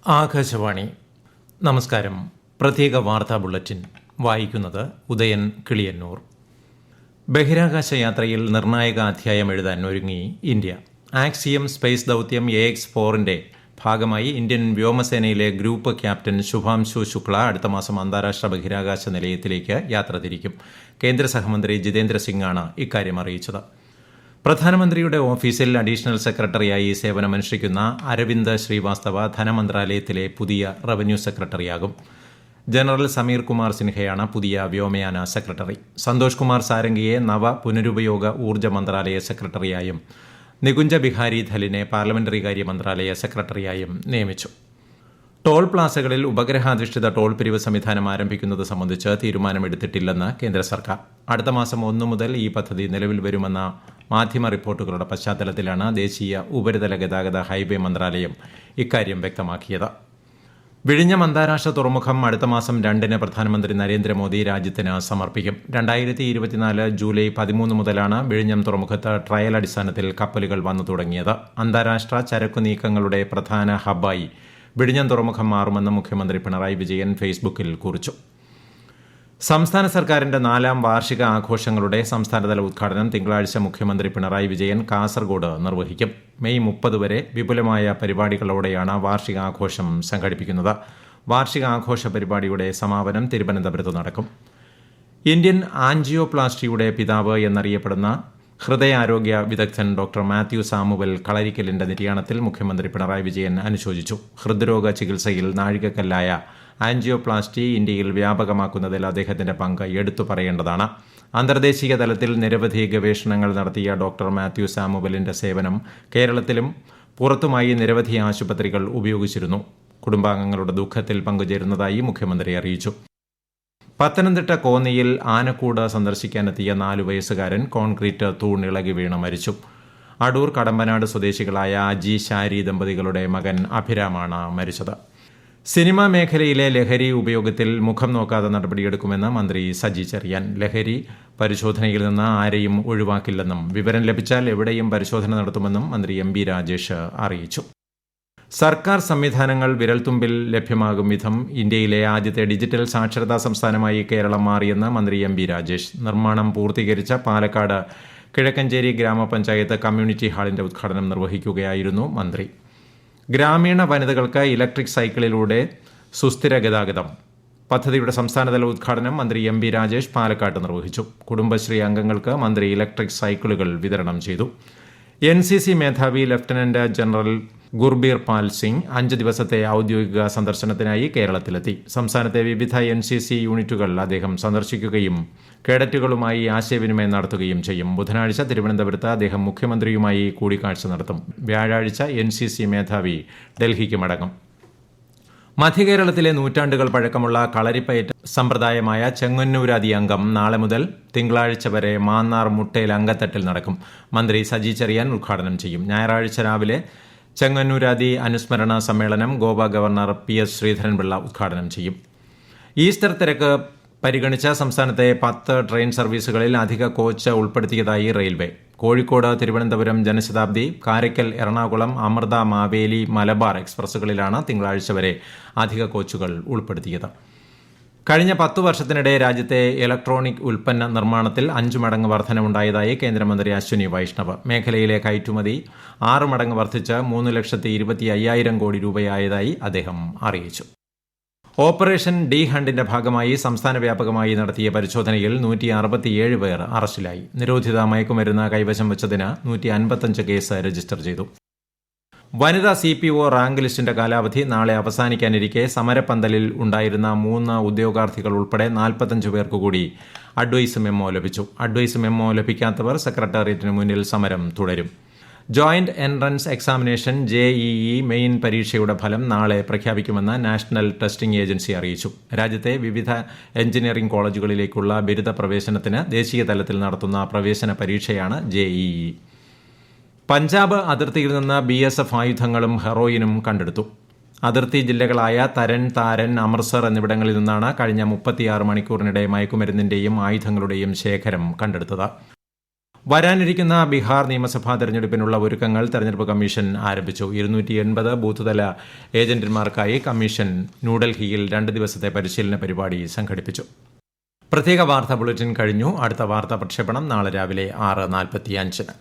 ആകാശവാണി. നമസ്കാരം. പ്രത്യേക വാർത്താ ബുള്ളറ്റിൻ വായിക്കുന്നത് ഉദയൻ കിളിയന്നൂർ. ബഹിരാകാശ യാത്രയിൽ നിർണായക അധ്യായം എഴുതാൻ ഒരുങ്ങി ഇന്ത്യ. ആക്സിയം സ്പേസ് ദൌത്യം AX-4ന്റെ ഭാഗമായി ഇന്ത്യൻ വ്യോമസേനയിലെ ഗ്രൂപ്പ് ക്യാപ്റ്റൻ ശുഭാംശു ശുക്ല അടുത്ത മാസം അന്താരാഷ്ട്ര ബഹിരാകാശ നിലയത്തിലേക്ക് യാത്ര തിരിക്കും. കേന്ദ്ര സഹമന്ത്രി ജിതേന്ദ്ര സിംഗാണ് ഇക്കാര്യം അറിയിച്ചത്. പ്രധാനമന്ത്രിയുടെ ഓഫീസിൽ അഡീഷണൽ സെക്രട്ടറിയായി സേവനമനുഷ്ഠിക്കുന്ന അരവിന്ദ് ശ്രീവാസ്തവ ധനമന്ത്രാലയത്തിലെ പുതിയ റവന്യൂ സെക്രട്ടറിയാകും. ജനറൽ സമീർ കുമാർ സിൻഹയാണ് പുതിയ വ്യോമയാന സെക്രട്ടറി. സന്തോഷ് കുമാർ സാരംഗിയെ നവ പുനരുപയോഗ ഊർജ്ജ മന്ത്രാലയ സെക്രട്ടറിയായും നികുഞ്ച ബിഹാരി ധലിനെ പാർലമെന്ററി കാര്യ മന്ത്രാലയ സെക്രട്ടറിയായും നിയമിച്ചു. ടോൾ പ്ലാസകളിൽ ഉപഗ്രഹാധിഷ്ഠിത ടോൾ പിരിവ് സംവിധാനം ആരംഭിക്കുന്നത് സംബന്ധിച്ച് തീരുമാനമെടുത്തിട്ടില്ലെന്ന് കേന്ദ്ര സർക്കാർ. അടുത്ത മാസം 1 മുതൽ ഈ പദ്ധതി നിലവിൽ വരുമെന്ന മാധ്യമ റിപ്പോർട്ടുകളുടെ പശ്ചാത്തലത്തിലാണ് ദേശീയ ഉപരിതല ഗതാഗത ഹൈവേ മന്ത്രാലയം ഇക്കാര്യം വ്യക്തമാക്കിയത്. വിഴിഞ്ഞം അന്താരാഷ്ട്ര തുറമുഖം അടുത്ത മാസം 2-ന് പ്രധാനമന്ത്രി നരേന്ദ്രമോദി രാജ്യത്തിന് സമർപ്പിക്കും. 2024 ജൂലൈ 13 മുതലാണ് വിഴിഞ്ഞം തുറമുഖത്ത് ട്രയൽ അടിസ്ഥാനത്തിൽ കപ്പലുകൾ വന്നു തുടങ്ങിയത്. അന്താരാഷ്ട്ര ചരക്കു നീക്കങ്ങളുടെ പ്രധാന ഹബ്ബായി വിഴിഞ്ഞം തുറമുഖം മാറുമെന്ന് മുഖ്യമന്ത്രി പിണറായി വിജയൻ ഫേസ്ബുക്കിൽ കുറിച്ചു. സംസ്ഥാന സർക്കാരിന്റെ 4ാം വാർഷിക ആഘോഷങ്ങളുടെ സംസ്ഥാനതല ഉദ്ഘാടനം തിങ്കളാഴ്ച മുഖ്യമന്ത്രി പിണറായി വിജയൻ കാസർഗോഡ് നിർവഹിക്കും. മെയ് 30 വരെ വിപുലമായ പരിപാടികളോടെയാണ് വാർഷികാഘോഷം സംഘടിപ്പിക്കുന്നത്. വാർഷികാഘോഷ പരിപാടിയുടെ സമാപനം തിരുവനന്തപുരത്ത് നടക്കും. ഇന്ത്യൻ ആൻജിയോപ്ലാസ്റ്റിയുടെ പിതാവ് എന്നറിയപ്പെടുന്ന ഹൃദയാരോഗ്യ വിദഗ്ധൻ ഡോക്ടർ മാത്യു സാമുവൽ കളരിക്കലിന്റെ നിര്യാണത്തിൽ മുഖ്യമന്ത്രി പിണറായി വിജയൻ അനുശോചിച്ചു. ഹൃദ്രോഗ ചികിത്സയിൽ നാഴികക്കല്ലായ ആൻജിയോപ്ലാസ്റ്റി ഇന്ത്യയിൽ വ്യാപകമാക്കുന്നതിൽ അദ്ദേഹത്തിന്റെ പങ്ക് എടുത്തു പറയേണ്ടതാണ്. അന്തർദേശീയ തലത്തിൽ നിരവധി ഗവേഷണങ്ങൾ നടത്തിയ ഡോക്ടർ മാത്യു സാമുവലിന്റെ സേവനം കേരളത്തിലും പുറത്തുമായി നിരവധി ആശുപത്രികൾ ഉപയോഗിച്ചിരുന്നു. കുടുംബാംഗങ്ങളുടെ ദുഃഖത്തിൽ പങ്കുചേരുന്നതായി മുഖ്യമന്ത്രി അറിയിച്ചു. പത്തനംതിട്ട കോന്നിയിൽ ആനക്കൂട് സന്ദർശിക്കാനെത്തിയ 4 വയസ്സുകാരൻ കോൺക്രീറ്റ് തൂണിളകി വീണ് മരിച്ചു. അടൂർ കടമ്പനാട് സ്വദേശികളായ അജി ഷാരി ദമ്പതികളുടെ മകൻ അഭിരാമാണ് മരിച്ചത്. സിനിമാ മേഖലയിലെ ലഹരി ഉപയോഗത്തിൽ മുഖം നോക്കാതെ നടപടിയെടുക്കുമെന്ന് മന്ത്രി സജി ചെറിയാൻ. ലഹരി പരിശോധനയിൽ നിന്ന് ആരെയും ഒഴിവാക്കില്ലെന്നും വിവരം ലഭിച്ചാൽ എവിടെയും പരിശോധന നടത്തുമെന്നും മന്ത്രി MB രാജേഷ് അറിയിച്ചു. സർക്കാർ സംവിധാനങ്ങൾ വിരൽത്തുമ്പിൽ ലഭ്യമാകും വിധം ഇന്ത്യയിലെ ആദ്യത്തെ ഡിജിറ്റൽ സാക്ഷരതാ സംസ്ഥാനമായി കേരളം മാറിയെന്ന് മന്ത്രി MB രാജേഷ്. നിർമ്മാണം പൂർത്തീകരിച്ച പാലക്കാട് കിഴക്കഞ്ചേരി ഗ്രാമപഞ്ചായത്ത് കമ്മ്യൂണിറ്റി ഹാളിന്റെ ഉദ്ഘാടനം നിർവഹിക്കുകയായിരുന്നു മന്ത്രി. ഗ്രാമീണ വനിതകൾക്ക് ഇലക്ട്രിക് സൈക്കിളിലൂടെ സുസ്ഥിര ഗതാഗതം പദ്ധതിയുടെ സംസ്ഥാനതല ഉദ്ഘാടനം മന്ത്രി MB രാജേഷ് പാലക്കാട്ട് നിർവഹിച്ചു. കുടുംബശ്രീ അംഗങ്ങൾക്ക് മന്ത്രി ഇലക്ട്രിക് സൈക്കിളുകൾ വിതരണം ചെയ്തു. NCC മേധാവി ലഫ്റ്റനന്റ് ജനറൽ ഗുർബീർ പാൽ സിംഗ് 5 ദിവസത്തെ ഔദ്യോഗിക സന്ദർശനത്തിനായി കേരളത്തിലെത്തി. സംസ്ഥാനത്തെ വിവിധ NCC യൂണിറ്റുകൾ അദ്ദേഹം സന്ദർശിക്കുകയും കേഡറ്റുകളുമായി ആശയവിനിമയം നടത്തുകയും ചെയ്യും. ബുധനാഴ്ച തിരുവനന്തപുരത്ത് അദ്ദേഹം മുഖ്യമന്ത്രിയുമായി കൂടിക്കാഴ്ച നടത്തും. വ്യാഴാഴ്ച NCC മേധാവി ഡൽഹിക്ക് മടങ്ങും. മധ്യകേരളത്തിലെ നൂറ്റാണ്ടുകൾ പഴക്കമുള്ള കളരിപ്പയറ്റ് സമ്പ്രദായമായ ചെങ്ങന്നൂരാദി അംഗം നാളെ മുതൽ തിങ്കളാഴ്ച വരെ മാന്നാർ മുട്ടേൽ അങ്കത്തട്ടിൽ നടക്കും. മന്ത്രി സജി ചെറിയാൻ ഉദ്ഘാടനം ചെയ്യും. ഞായറാഴ്ച രാവിലെ ചെങ്ങന്നൂരാദി അനുസ്മരണ സമ്മേളനം ഗോവ ഗവർണർ PS ശ്രീധരൻപിള്ള ഉദ്ഘാടനം ചെയ്യും. ഈസ്റ്റർ തിരക്ക് പരിഗണിച്ച സംസ്ഥാനത്തെ 10 ട്രെയിൻ സർവീസുകളിൽ അധിക കോച്ച് ഉൾപ്പെടുത്തിയതായി റെയിൽവേ. കോഴിക്കോട് തിരുവനന്തപുരം ജനശതാബ്ദി, കാരയ്ക്കൽ എറണാകുളം, അമൃത മാവേലി മലബാർ എക്സ്പ്രസുകളിലാണ് തിങ്കളാഴ്ച വരെ അധിക കോച്ചുകൾ ഉൾപ്പെടുത്തിയത്. കഴിഞ്ഞ 10 വർഷത്തിനിടെ രാജ്യത്തെ ഇലക്ട്രോണിക് ഉൽപ്പന്ന നിർമ്മാണത്തിൽ 5 മടങ്ങ് വർധനവുണ്ടായതായി കേന്ദ്രമന്ത്രി അശ്വിനി വൈഷ്ണവ്. മേഖലയിലെ കയറ്റുമതി 6 മടങ്ങ് വർദ്ധിച്ച് 3,25,000 കോടി രൂപയായതായി അദ്ദേഹം അറിയിച്ചു. ഓപ്പറേഷൻ ഡി ഹണ്ടിന്റെ ഭാഗമായി സംസ്ഥാന വ്യാപകമായി നടത്തിയ പരിശോധനയിൽ 167 പേർ അറസ്റ്റിലായി. നിരോധിത മയക്കുമരുന്ന് കൈവശം വച്ചതിന് 155 കേസ് രജിസ്റ്റർ ചെയ്തു. വനിതാ CPO റാങ്ക് ലിസ്റ്റിന്റെ കാലാവധി നാളെ അവസാനിക്കാനിരിക്കെ സമരപ്പന്തലിൽ ഉണ്ടായിരുന്ന 3 ഉദ്യോഗാർത്ഥികൾ ഉൾപ്പെടെ 45 പേർക്ക് കൂടി അഡ്വൈസ് മെമ്മോ ലഭിച്ചു. അഡ്വൈസ് മെമ്മോ ലഭിക്കാത്തവർ സെക്രട്ടേറിയറ്റിന് മുന്നിൽ സമരം തുടരും. Joint entrance examination JEE main പരീക്ഷയുടെ ഫലം നാളെ പ്രഖ്യാപിക്കുമെന്ന് നാഷണൽ ടെസ്റ്റിംഗ് ഏജൻസി അറിയിച്ചു. രാജ്യത്തെ വിവിധ എഞ്ചിനീയറിംഗ് കോളേജുകളിലേക്കുള്ള ബിരുദ പ്രവേശനത്തിന് ദേശീയ തലത്തിൽ നടത്തുന്ന പ്രവേശന പരീക്ഷയാണ് JEE. പഞ്ചാബ് അതിർത്തിയിൽ നിന്ന് BSF ആയുധങ്ങളും ഹെറോയിനും കണ്ടെടുത്തു. അതിർത്തി ജില്ലകളായ തരൻ, താരൻ, അമൃത്സർ എന്നിവിടങ്ങളിൽ നിന്നാണ് കഴിഞ്ഞ 36 മണിക്കൂറിനിടെ മയക്കുമരുന്നിന്റെയും ആയുധങ്ങളുടെയും ശേഖരം കണ്ടെടുത്തത്. വരാനിരിക്കുന്ന ബീഹാർ നിയമസഭാ തെരഞ്ഞെടുപ്പിനുള്ള ഒരുക്കങ്ങൾ തെരഞ്ഞെടുപ്പ് കമ്മീഷൻ ആരംഭിച്ചു. 280 ബൂത്ത് തല ഏജന്റുമാർക്കായി കമ്മീഷൻ ന്യൂഡൽഹിയിൽ 2 ദിവസത്തെ പരിശീലന പരിപാടി സംഘടിപ്പിച്ചു. പ്രത്യേക വാർത്താ ബുള്ളറ്റിൻ കഴിഞ്ഞു. അടുത്ത വാർത്താ പ്രക്ഷേപണം നാളെ രാവിലെ 6:45.